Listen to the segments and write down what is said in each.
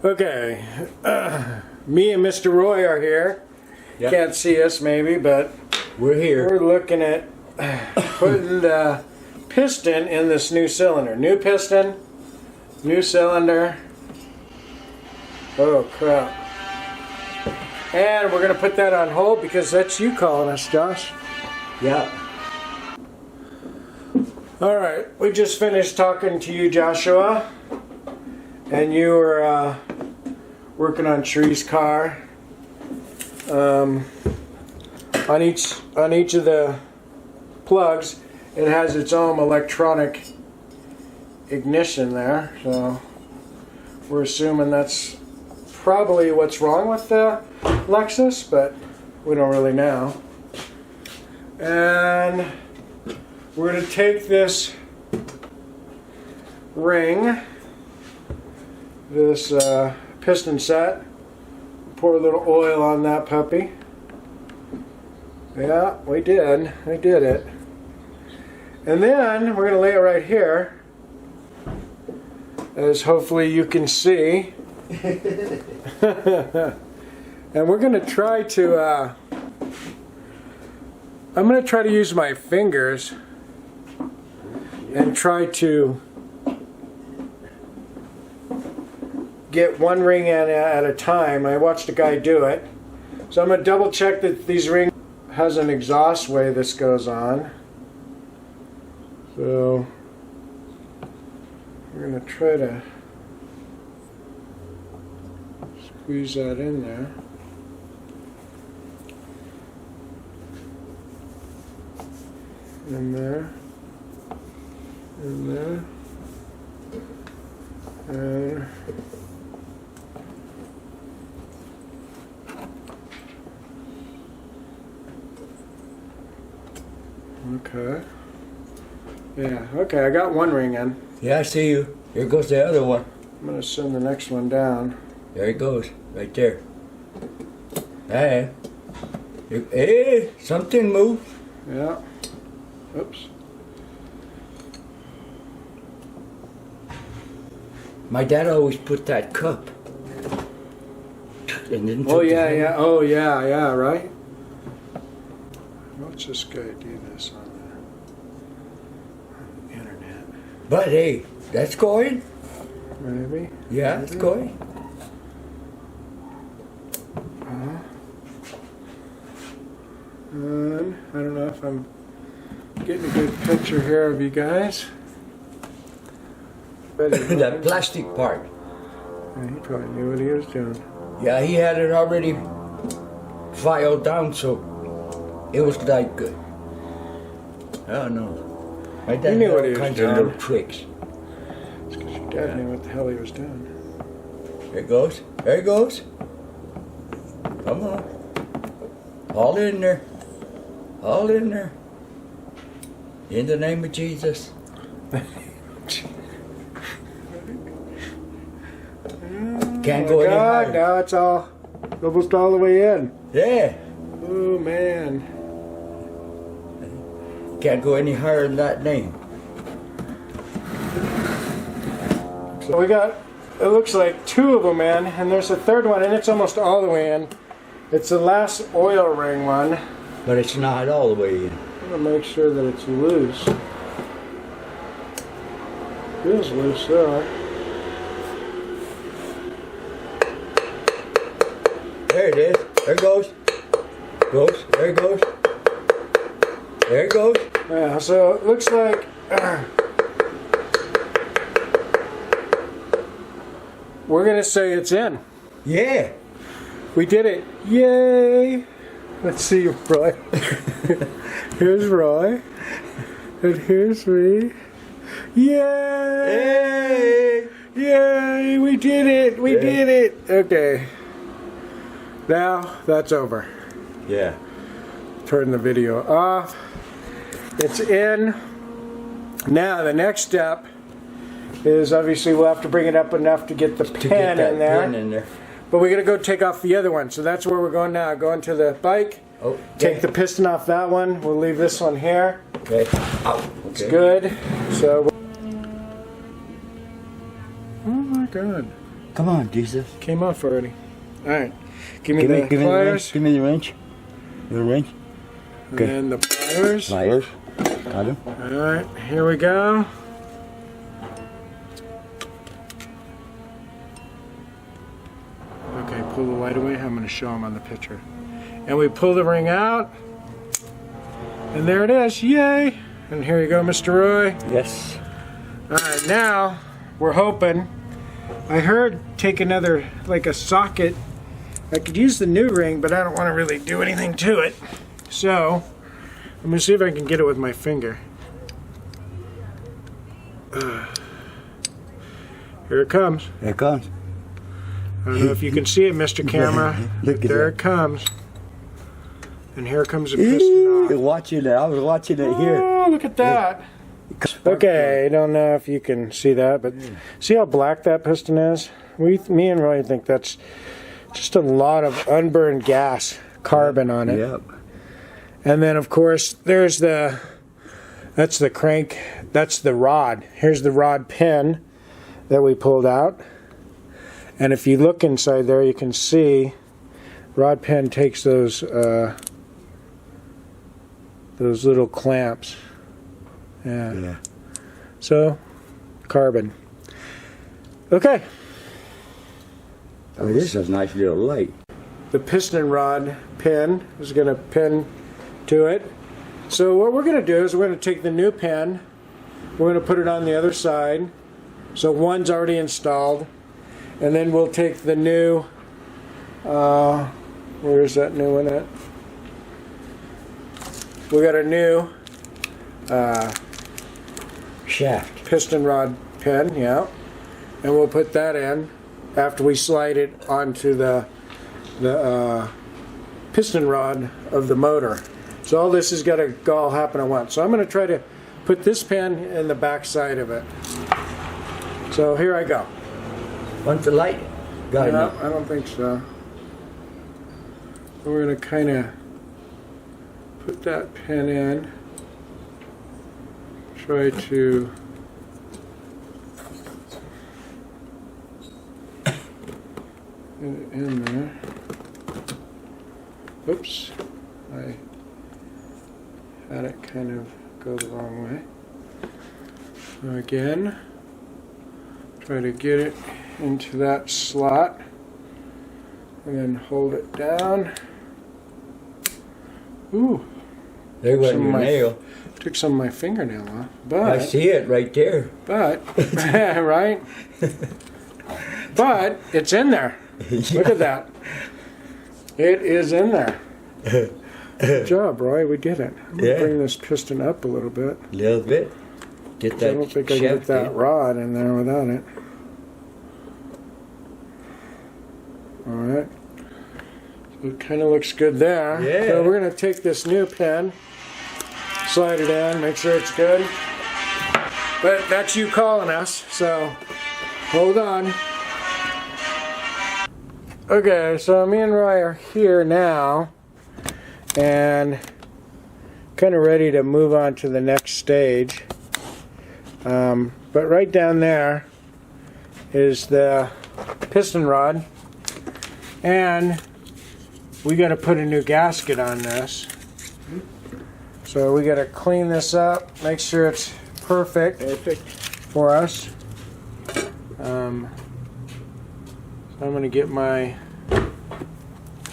Okay, me and Mr. Roy are here. Yep. Can't see us maybe, but We're here. we're looking at putting the piston in this new cylinder. New piston, new cylinder. Oh crap. And we're going to put that on hold because that's you calling us, Josh. Yeah. Alright, we just finished talking to you, Joshua. And you were working on Shree's car. On each of the plugs, it has its own electronic ignition there. So we're assuming that's probably what's wrong with the Lexus, but we don't really know. And we're going to take this ring, this piston set, pour a little oil on that puppy. Yeah, we did it. And then we're going to lay it right here, as hopefully you can see. And we're going to try to I'm going to try to use my fingers and try to get one ring in at a time. I watched a guy do it. So I'm going to double check that these rings has an exhaust way this goes on. So we're going to try to squeeze that in there. In there. In there. And okay. Yeah, okay, I got one ring in. Yeah, I see you. Here goes the other one. I'm going to send the next one down. There it goes. Right there. Hey. Hey, something moved. Yeah. Oops. My dad always put that cup. And then Oh yeah, yeah. Oh yeah, yeah. Right. Watch this guy do this on the internet. But hey, that's going. Maybe. Yeah, it's going. And I don't know if I'm getting a good picture here of you guys. That plastic part. Yeah, he probably knew what he was doing. Yeah, he had it already filed down, so it was like good. I don't know. My dad knew knew what he all was kinds doing. of little tricks. It's because your dad knew what the hell he was doing. There it goes. There it goes. Come on. All in there. All in there. In the name of Jesus. Can't go any God, higher. now it's all almost all the way in. Yeah. Oh man. Can't go any higher than that name. So we got, it looks like two of them in, and there's a third one, and it's almost all the way in. It's the last oil ring one. But it's not all the way in. I'm gonna make sure that it's loose. Feels loose there. There it is. There it goes. Goes. There it goes. There it goes. Yeah, so it looks like we're gonna say it's in. Yeah. We did it. Yay! Let's see Roy. Here's Roy. And here's me. Yay! Hey. Yay! We did it! We did it! Okay. Now that's over. Yeah. Turn the video off. It's in. Now the next step is obviously we'll have to bring it up enough to get the pin in there. Pin in there. But we're going to go take off the other one. So that's where we're going now. Going to the bike. Oh, Take the piston off that one. We'll leave this one here. Okay. Ow. Okay. It's good. So. Oh my God. Come on, Jesus. Came off already. All right. Give me the pliers. Give me the wrench. The wrench. Okay. And the pliers. Pliers. Got him. All right. Here we go. Okay. Pull the light away. I'm going to show them on the picture. And we pull the ring out. And there it is. Yay. And here you go, Mr. Roy. Yes. All right. Now, we're hoping. I heard take another, like a socket. I could use the new ring, but I don't want to really do anything to it. So, I'm going to see if I can get it with my finger. Here it comes. Here it comes. I don't know if you can see it, Mr. Camera. Look at there that. it comes. And here comes a piston You're rod. watching it. I was watching it here. Oh, look at that. Okay, I don't know if you can see that, but see how black that piston is? Me and Roy think that's just a lot of unburned gas, carbon on it. Yep. And then, of course, that's the crank, that's the rod. Here's the rod pin that we pulled out. And if you look inside there, you can see rod pin takes those little clamps. Yeah. So, carbon. Okay. Oh, this is a nice little light. The piston rod pin is going to pin to it. So what we're going to do is we're going to take the new pin, we're going to put it on the other side. So one's already installed. And then we'll take the new, where is that new one at? We got a new Shaft. piston rod pin, yeah. And we'll put that in after we slide it onto the piston rod of the motor. So all this has got to all happen at once. So I'm going to try to put this pin in the back side of it. So here I go. Want the light? Got No, it. I don't think so. We're going to kind of put that pin in. Try to get it in there. Oops, I had it kind of go the wrong way. So again, try to get it into that slot and then hold it down. Ooh, There goes Some your of my- nail. took some of my fingernail off, I but see it right there. right? But it's in there. Look at that. It is in there. Good job, Roy. We did it. I'm going to Yeah. bring this piston up a little bit. A little bit. Get I that don't think I can get shaft that in. rod in there without it. Alright. So it kind of looks good there. Yeah. So we're going to take this new pin, slide it in, make sure it's good. But that's you calling us, so hold on. Okay, so me and Roy are here now and kind of ready to move on to the next stage. But right down there is the piston rod, and we got to put a new gasket on this. So we got to clean this up, make sure it's perfect for us. I'm going to get my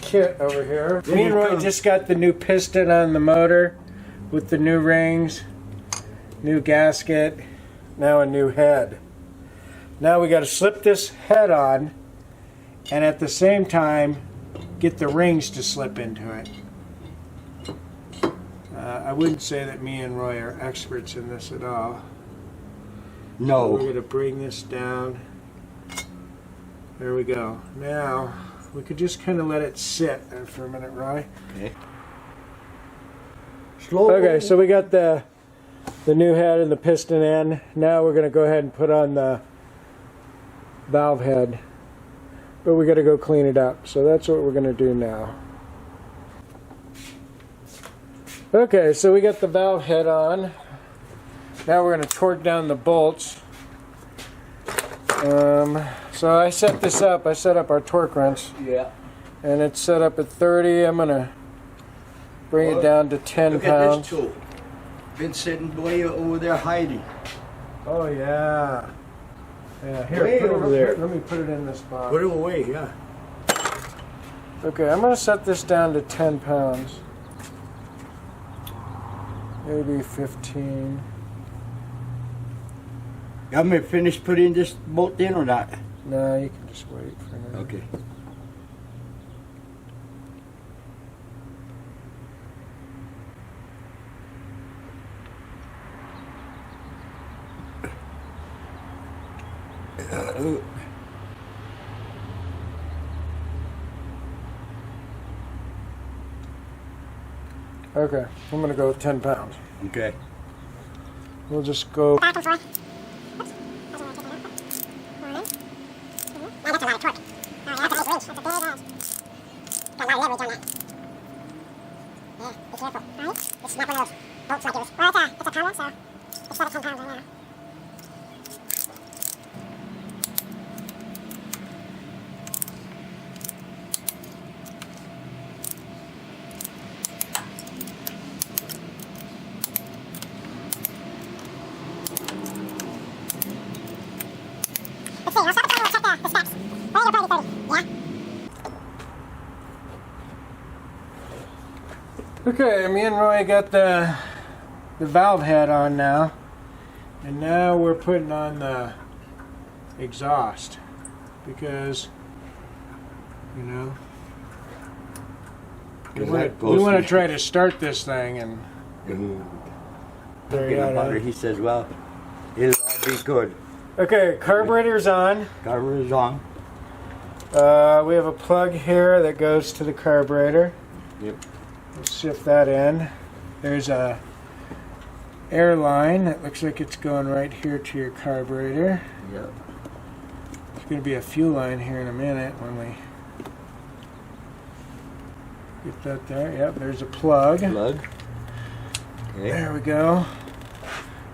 kit over here. Me and Roy just got the new piston on the motor with the new rings, new gasket, now a new head. Now we got to slip this head on and at the same time get the rings to slip into it. I wouldn't say that me and Roy are experts in this at all. We're No. going to bring this down. There we go. Now, we could just kind of let it sit there for a minute, Roy. Okay. Slow. Okay, so we got the new head and the piston in. Now we're going to go ahead and put on the valve head. But we got to go clean it up. So that's what we're going to do now. Okay, so we got the valve head on. Now we're going to torque down the bolts. So So I set this up. I set up our torque wrench, Yeah. and it's set up at 30. I'm gonna bring it down to 10 Look pounds. at this tool. Been sitting way over there hiding. Oh yeah. Yeah. Here, Way put it over there. Here, let me put it in this box. Put it away, yeah. Okay, I'm gonna set this down to 10 pounds. Maybe 15. Got me finished putting this bolt in or not? No, you can just wait for now. Okay. Okay, I'm gonna go with 10 pounds. Okay. We'll just go. Back and forth. Oops. That's a lot of torque. Oh, yeah, that's a big wrench. That's a big wrench. Got a lot of leverage on that. Yeah, be careful. Right? It's not one of those bolts like yours. Well, it's a common, so it's set at 10 pounds right now. Let's see, I'll stop the timer and check the specs. Where are your priority 30? Yeah? Okay, me and Roy got the valve head on now, and now we're putting on the exhaust because you know we want to try to start this thing and there you go. He says, well, it'll all be good. Okay, carburetor's on. Carburetor's on. We have a plug here that goes to the carburetor. Yep. We'll shift that in. There's a air line that looks like it's going right here to your carburetor. Yep. There's going to be a fuel line here in a minute when we get that there. Yep, there's a plug. Plug. Okay. There we go.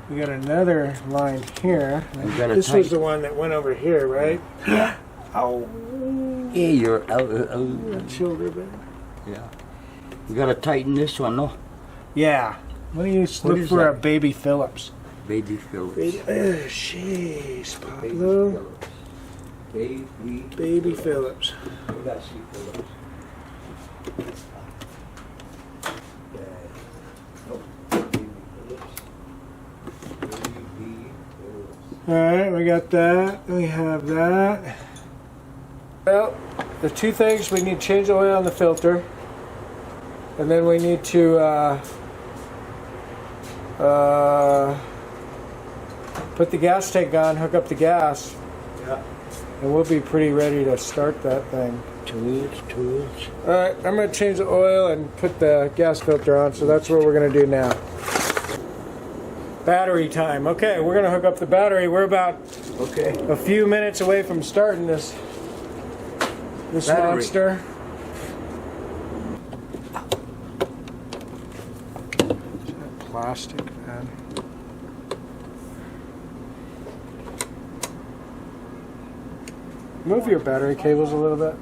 We got another line here. We got a This was tight- the one that went over here, right? Ow. Yeah, you're out. Shoulder bit. Yeah. You gotta tighten this one, no? Yeah. Why don't you What look is for that? a baby Phillips? Baby Phillips. Jeez, Baby Pablo. Phillips. Baby. Baby Phillips. We gotta see Phillips. Alright, we got that. We have that. Well, the two things, we need to change the oil on the filter. And then we need to put the gas tank on, hook up the gas. Yeah. And we'll be pretty ready to start that thing. Tools. Alright, I'm going to change the oil and put the gas filter on, so that's what we're going to do now. Battery time. Okay, we're going to hook up the battery. We're about Okay. a few minutes away from starting this Battery. monster. Plastic, man. Move your battery cables a little bit.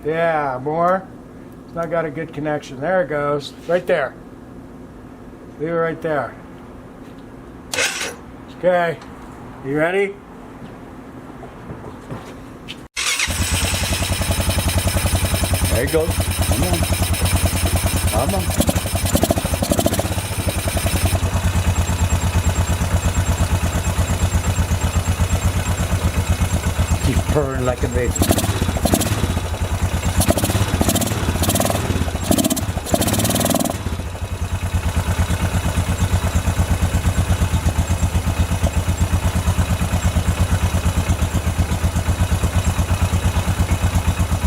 Yeah, more. It's not got a good connection. There it goes. Right there. Leave it right there. Okay. You ready? There it goes. Come on. Come on. Keep purring like a baby.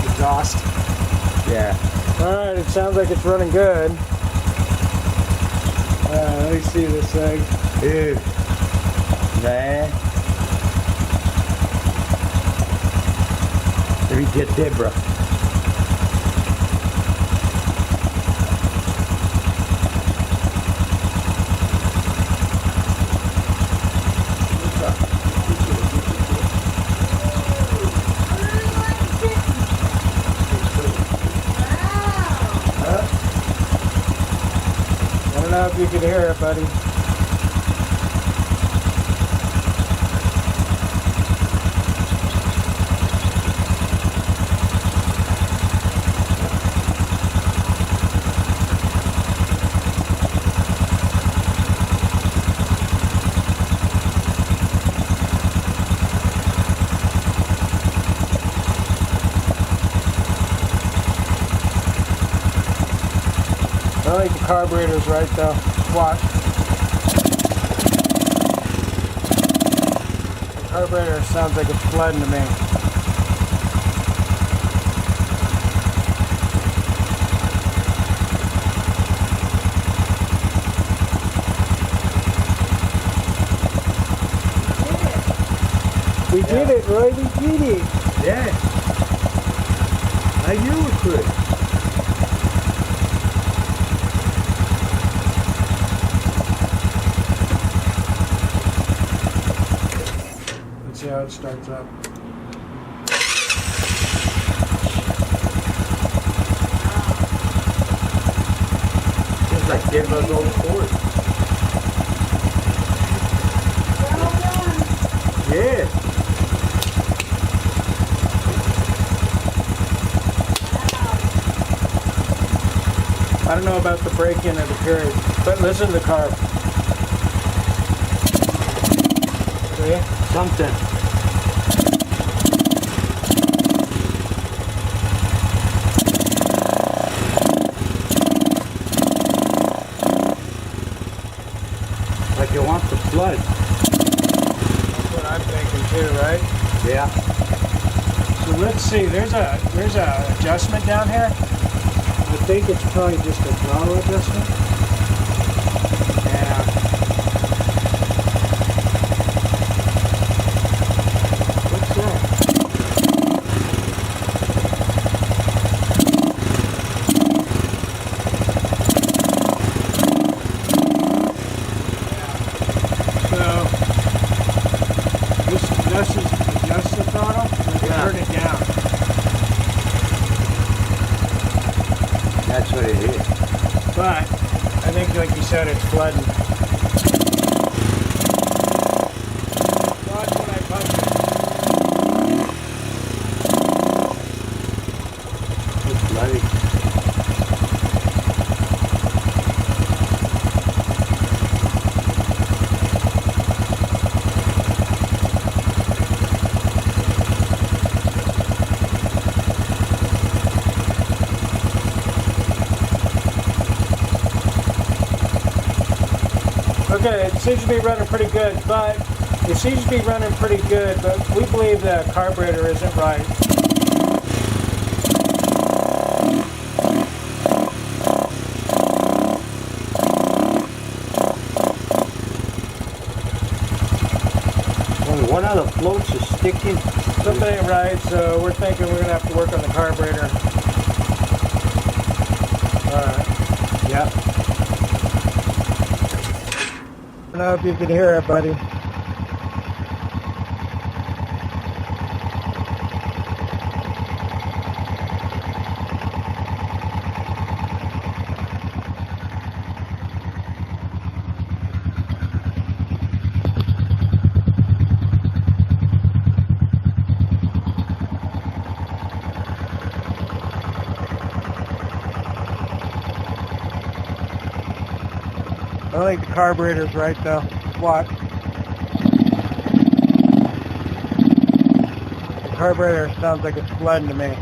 Exhaust. Yeah. Alright, it sounds like it's running good. Let me see this thing. Ew. Nah. Let me get Deborah. can hear it, buddy. I think the carburetor's right though. Watch. The carburetor sounds like it's flooding to me. We did it, Roy. We did it. Yeah. I knew it could. Let's see how it starts up. Just like 10 months old Ford. Yeah. I don't know about the break-in or the period, but listen to the carb. See? Something. Like you want the flood. That's what I'm thinking too, right? Yeah. So let's see. There's a adjustment down here. I think it's probably just a throttle adjustment. Yeah. What's that? So this adjusts the throttle. Yeah. Turn it down. That's what it is. But I think, like you said, it's flooding. Watch when I punch it. It's flooding. Okay, it seems to be running pretty good, but we believe the carburetor isn't right. Only one of the floats is sticking. Something ain't right, so we're thinking we're gonna have to work on the carburetor. Alright. Yeah. I don't know if you can hear it, buddy. I think the carburetor's right though. Watch. The carburetor sounds like it's flooding to me.